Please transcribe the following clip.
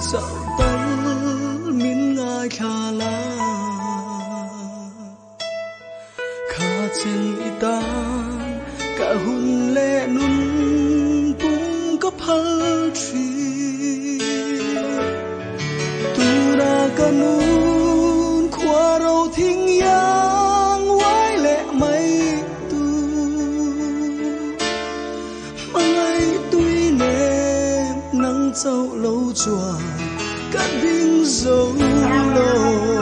dạo tớ miên ngài khả la khả chân ta cả hun lệ nun cũng có phơi truy tu ra cả nun khoa râu thiên yang quái lệ mây tu mai tuy nêm nắng dâu lâu chùa cát vinh dấu lâu